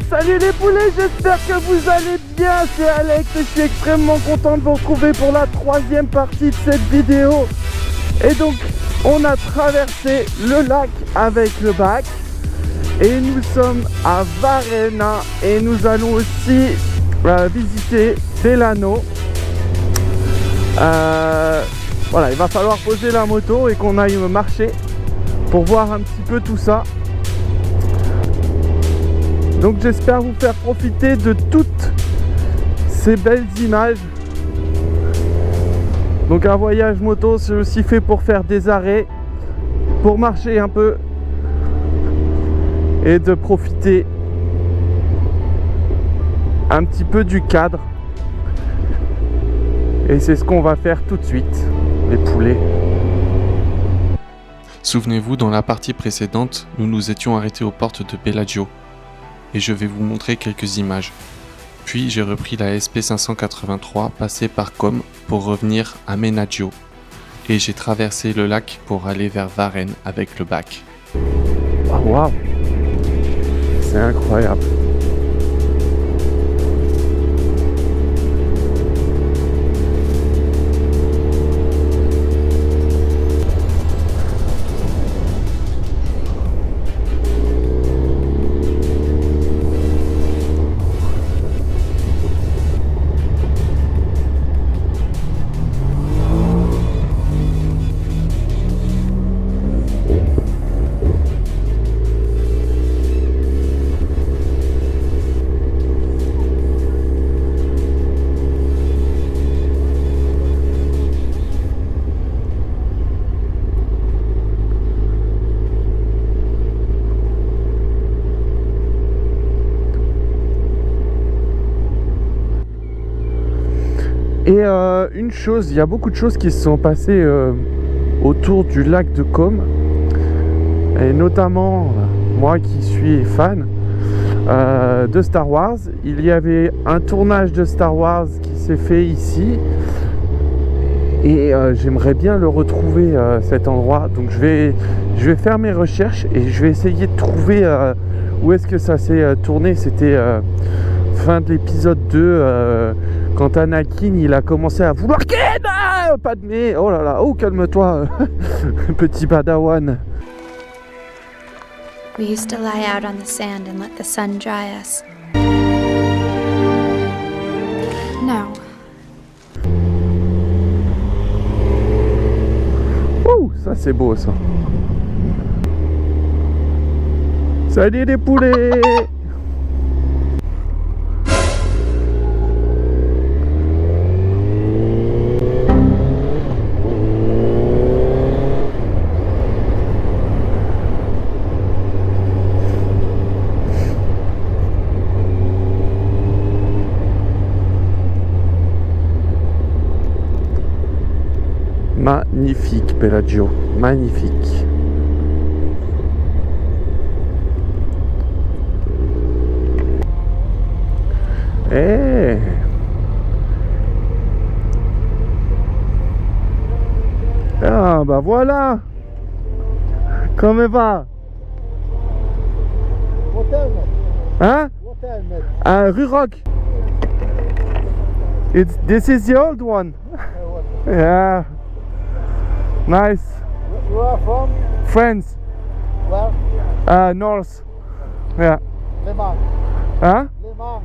Salut les poulets, j'espère que vous allez bien, c'est Alex et je suis extrêmement content de vous retrouver pour la troisième partie de cette vidéo. Et donc, on a traversé le lac avec le bac et nous sommes à Varenna et nous allons aussi visiter Delano. Voilà, il va falloir poser la moto et qu'on aille marcher pour voir un petit peu tout ça. Donc j'espère vous faire profiter de toutes ces belles images. Donc un voyage moto, c'est aussi fait pour faire des arrêts, pour marcher un peu et de profiter un petit peu du cadre. Et c'est ce qu'on va faire tout de suite, les poulets. Souvenez-vous, dans la partie précédente, nous nous étions arrêtés aux portes de Bellagio. Et je vais vous montrer quelques images. Puis j'ai repris la SP583 passée par Com pour revenir à Menaggio. Et j'ai traversé le lac pour aller vers Varennes avec le bac. Oh, waouh, c'est incroyable. Et une chose, il y a beaucoup de choses qui se sont passées autour du lac de Com. Et notamment, moi qui suis fan de Star Wars, il y avait un tournage de Star Wars qui s'est fait ici. Et j'aimerais bien le retrouver cet endroit. Donc je vais faire mes recherches et je vais essayer de trouver où est-ce que ça s'est tourné. C'était fin de l'épisode 2 quand Anakin il a commencé à vouloir Padmé, oh là là, oh calme-toi petit padawan. We used to lie out on the sand and let the sun dry us. Now, Ouh, ça c'est beau ça. Salut les poulets. Magnifique Bellagio, magnifique. Eh ah bah voilà. Comment va? Hein? Rue Rock. This is the old one. Yeah. Nice. You are from? France. Where? North. Yeah. Le Mans. Huh? Le Mans.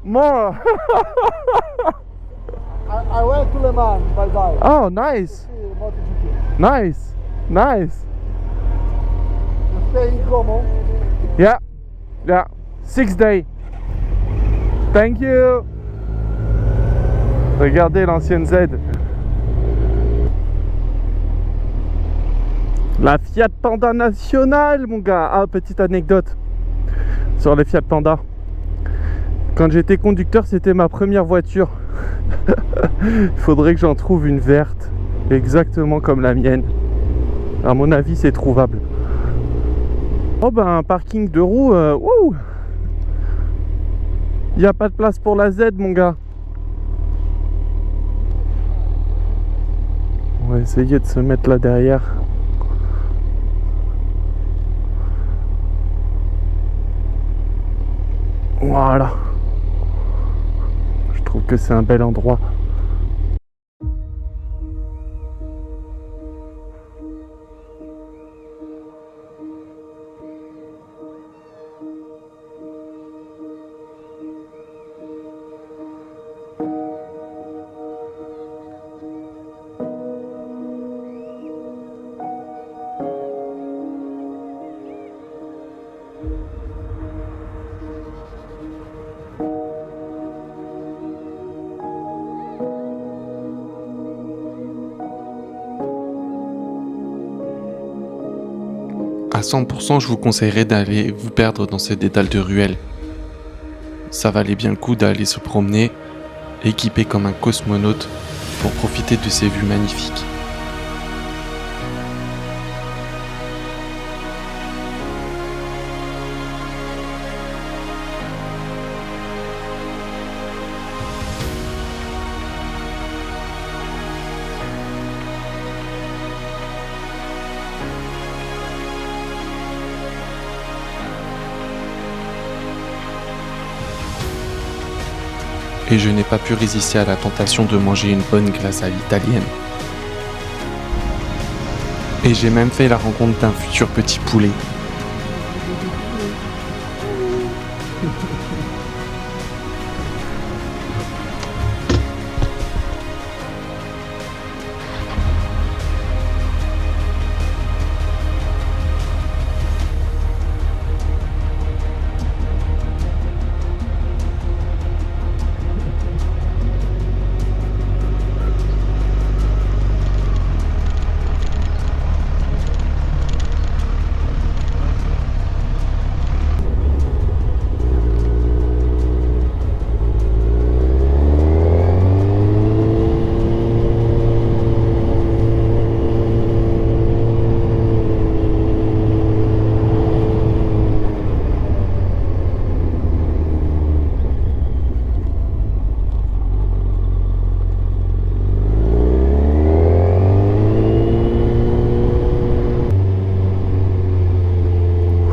More. I went to Le Mans, bye. Oh, nice. MotoGP. Nice. Nice. You stay in Como? Yeah. Yeah. 6 days. Thank you. Regardez l'ancienne Z. La Fiat Panda nationale, mon gars. Ah, petite anecdote sur les Fiat Panda. Quand j'étais conducteur, c'était ma première voiture. Il faudrait que j'en trouve une verte, exactement comme la mienne. À mon avis, c'est trouvable. Oh ben, un parking de roues. Wouh! Il n'y a pas de place pour la Z, mon gars. On va essayer de se mettre là derrière. Voilà. Je trouve que c'est un bel endroit. À 100%, je vous conseillerais d'aller vous perdre dans ces dédales de ruelles. Ça valait bien le coup d'aller se promener, équipé comme un cosmonaute, pour profiter de ces vues magnifiques. Et je n'ai pas pu résister à la tentation de manger une bonne glace à l'italienne. Et j'ai même fait la rencontre d'un futur petit poulet.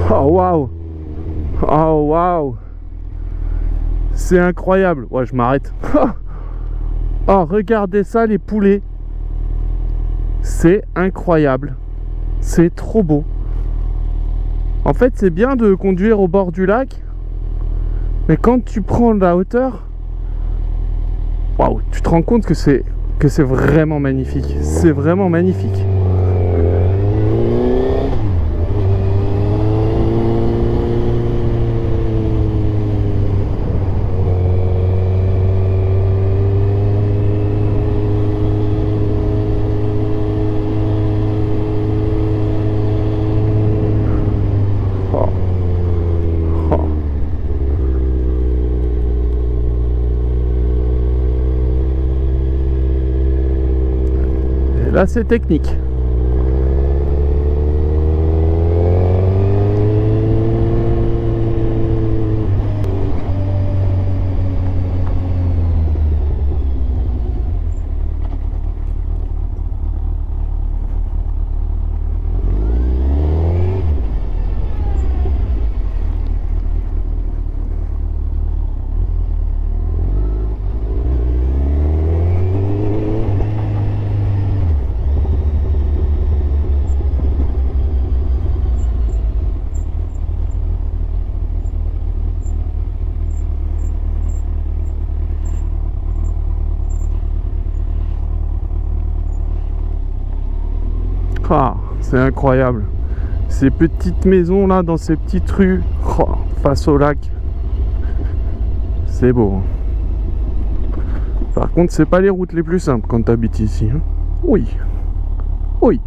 Oh waouh! Oh waouh! C'est incroyable! Ouais, je m'arrête. Oh, regardez ça, les poulets! C'est incroyable! C'est trop beau! En fait, c'est bien de conduire au bord du lac, mais quand tu prends de la hauteur, waouh, tu te rends compte que c'est vraiment magnifique. C'est vraiment magnifique. Là, c'est technique. Ah, c'est incroyable. Ces petites maisons là, dans ces petites rues, oh, face au lac. C'est beau. Par contre, c'est pas les routes les plus simples quand tu habites ici. Hein. Oui. Oui.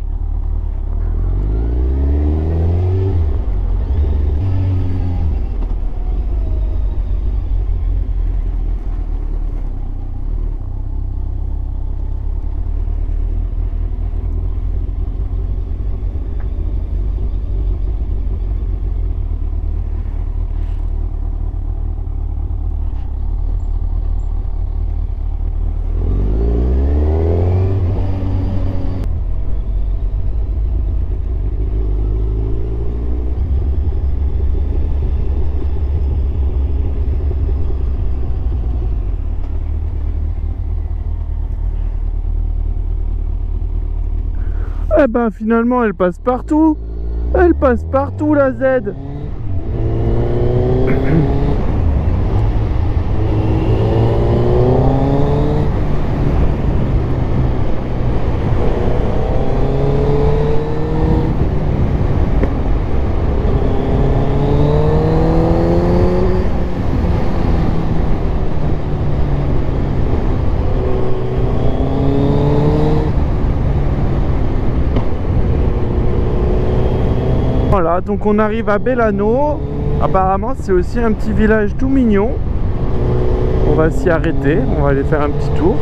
Eh ben finalement elle passe partout. Elle passe partout la Z. Voilà, donc on arrive à Bellano. Apparemment c'est aussi un petit village tout mignon. On va s'y arrêter, on va aller faire un petit tour.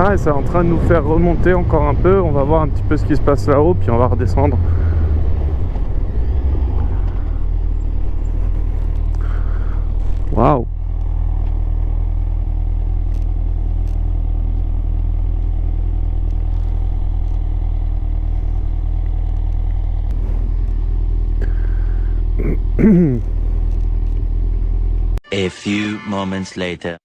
Ah, c'est en train de nous faire remonter encore un peu. On va voir un petit peu ce qui se passe là-haut, puis on va redescendre. Waouh! A few moments later.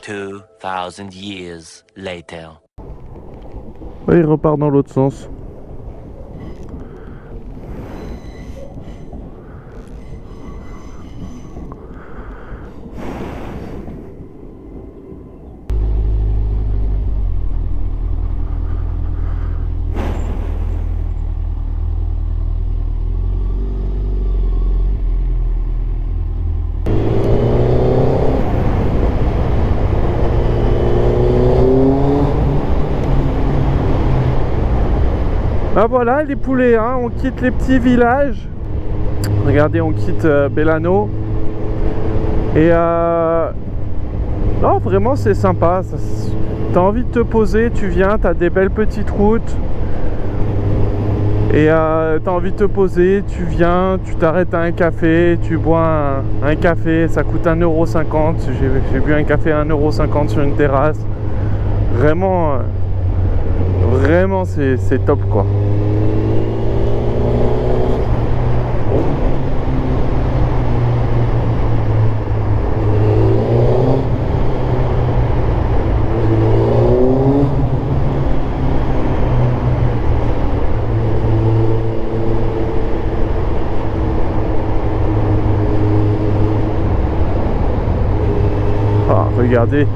Two 2,000 years later. Ouais, il repart dans l'autre sens. Ben voilà les poulets, hein, on quitte les petits villages. Regardez, on quitte Bellano. Et non, vraiment c'est sympa. T'as envie de te poser, tu viens, t'as des belles petites routes. Et t'as envie de te poser, tu viens, tu t'arrêtes à un café, tu bois un café, ça coûte 1,50 €. J'ai bu un café à 1,50 € sur une terrasse. Vraiment, vraiment c'est top quoi. Ah, regardez.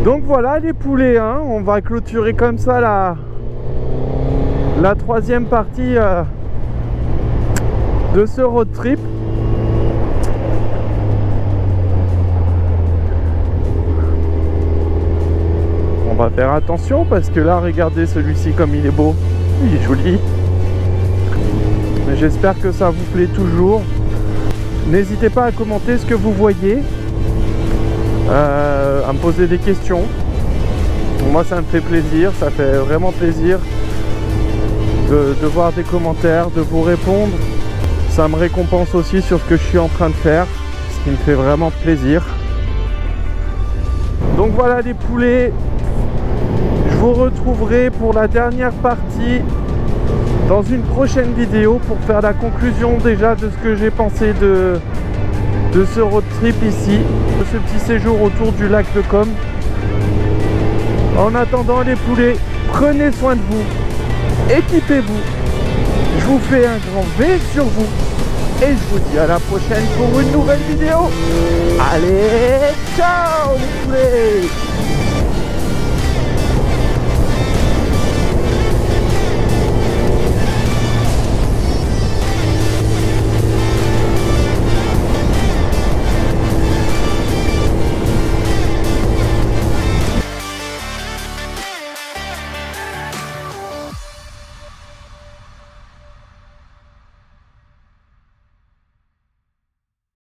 Donc voilà les poulets, hein, on va clôturer comme ça la troisième partie de ce road trip. On va faire attention parce que là, regardez celui-ci comme il est beau, il est joli. J'espère que ça vous plaît toujours. N'hésitez pas à commenter ce que vous voyez, à me poser des questions. Moi ça me fait plaisir, ça fait vraiment plaisir de voir des commentaires, de vous répondre. Ça me récompense aussi sur ce que je suis en train de faire, ce qui me fait vraiment plaisir. Donc voilà les poulets, je vous retrouverai pour la dernière partie dans une prochaine vidéo pour faire la conclusion déjà de ce que j'ai pensé de ce road trip ici, de ce petit séjour autour du lac de Com. En attendant les poulets, prenez soin de vous, équipez-vous Je vous fais un grand V sur vous. Et je vous dis à la prochaine pour une nouvelle vidéo. Allez, ciao les poulets!